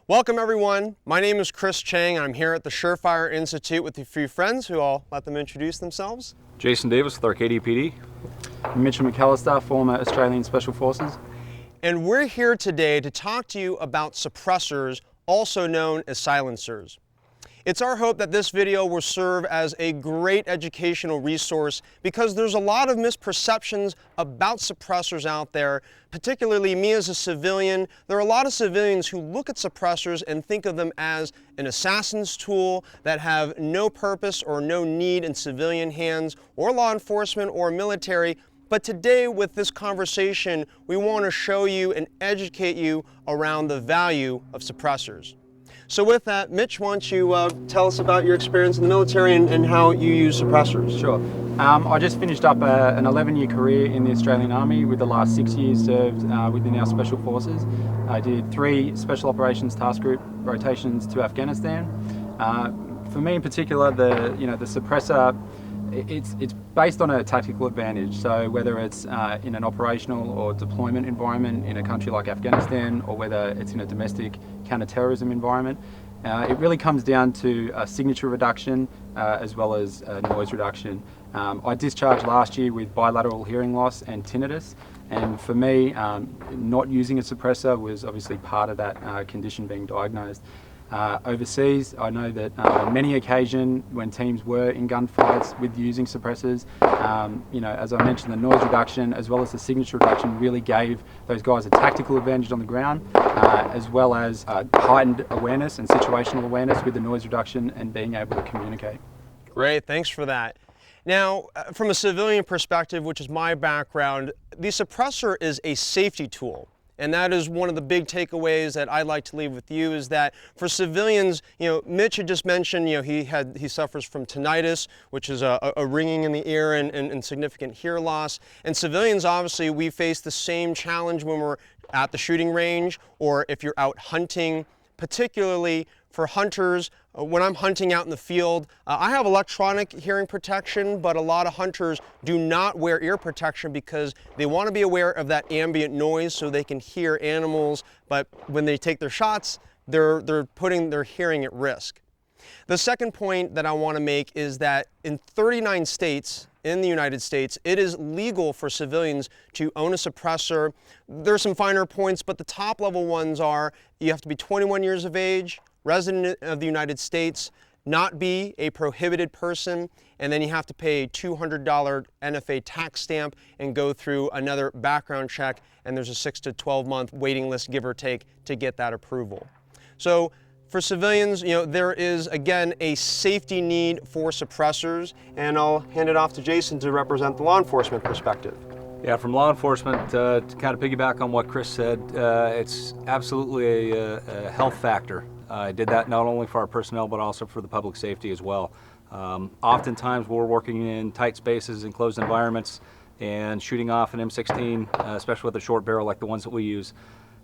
Welcome everyone. My name is Chris Cheng and I'm here at the SureFire Institute with a few friends who I'll let them introduce themselves. Jason Davis with Arcadia PD. Mitchell McAlister, former Australian Special Forces. And we're here today to talk to you about suppressors, also known as silencers. It's our hope that this video will serve as a great educational resource because there's a lot of misperceptions about suppressors out there, particularly me as a civilian. There are a lot of civilians who look at suppressors and think of them as an assassin's tool that have no purpose or no need in civilian hands or law enforcement or military. But today with this conversation, we want to show you and educate you around the value of suppressors. So with that, Mitch, why don't you tell us about your experience in the military and how you use suppressors? Sure. I just finished up an 11-year career in the Australian Army, with the last 6 years served within our Special Forces. I did 3 Special Operations Task Group rotations to Afghanistan. For me in particular, the suppressor, it's based on a tactical advantage. So whether it's in an operational or deployment environment in a country like Afghanistan, or whether it's in a domestic counter-terrorism environment, it really comes down to signature reduction as well as noise reduction. I discharged last year with bilateral hearing loss and tinnitus, and for me, not using a suppressor was obviously part of that condition being diagnosed. Overseas, I know that on many occasions when teams were in gunfights with using suppressors, as I mentioned, the noise reduction as well as the signature reduction really gave those guys a tactical advantage on the ground, as well as heightened awareness and situational awareness with the noise reduction and being able to communicate. Great, thanks for that. Now, from a civilian perspective, which is my background, the suppressor is a safety tool. And that is one of the big takeaways that I'd like to leave with you, is that for civilians, Mitch had just mentioned, he suffers from tinnitus, which is a ringing in the ear and significant hear loss. And civilians, obviously, we face the same challenge when we're at the shooting range or if you're out hunting, particularly for hunters. When I'm hunting out in the field, I have electronic hearing protection, but a lot of hunters do not wear ear protection because they want to be aware of that ambient noise so they can hear animals, but when they take their shots, they're putting their hearing at risk. The second point that I want to make is that in 39 states in the United States, it is legal for civilians to own a suppressor. There's some finer points, but the top level ones are you have to be 21 years of age, resident of the United States, not be a prohibited person, and then you have to pay a $200 NFA tax stamp and go through another background check, and there's a 6 to 12 month waiting list, give or take, to get that approval. So for civilians, there is, again, a safety need for suppressors, and I'll hand it off to Jason to represent the law enforcement perspective. Yeah, from law enforcement, to kind of piggyback on what Chris said, it's absolutely a health factor. I did that not only for our personnel, but also for the public safety as well. Oftentimes we're working in tight spaces, enclosed environments, and shooting off an M16, especially with a short barrel like the ones that we use.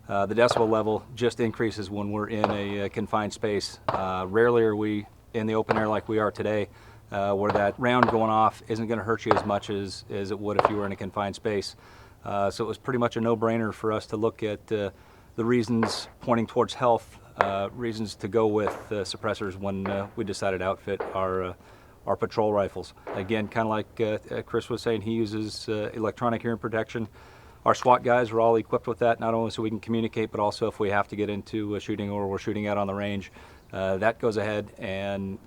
The decibel level just increases when we're in a confined space. Rarely are we in the open air like we are today, where that round going off isn't going to hurt you as much as it would if you were in a confined space. So it was pretty much a no-brainer for us to look at the reasons pointing towards health, reasons to go with suppressors when we decided to outfit our patrol rifles. Again, kind of like Chris was saying, he uses electronic hearing protection. Our SWAT guys are all equipped with that, not only so we can communicate, but also if we have to get into shooting or we're shooting out on the range. That goes ahead and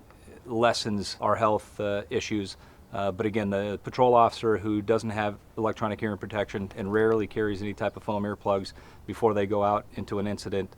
lessens our health issues. But again, the patrol officer who doesn't have electronic hearing protection and rarely carries any type of foam earplugs before they go out into an incident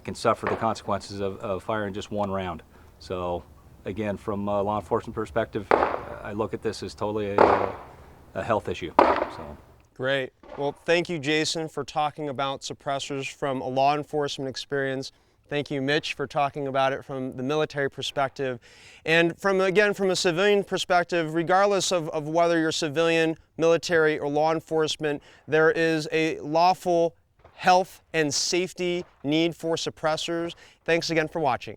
can suffer the consequences of firing just one round. So again, from a law enforcement perspective, I look at this as totally a health issue. So. Great. Well, thank you, Jason, for talking about suppressors from a law enforcement experience. Thank you, Mitch, for talking about it from the military perspective. And from a civilian perspective, regardless of whether you're civilian, military, or law enforcement, there is a lawful health and safety need for suppressors. Thanks again for watching.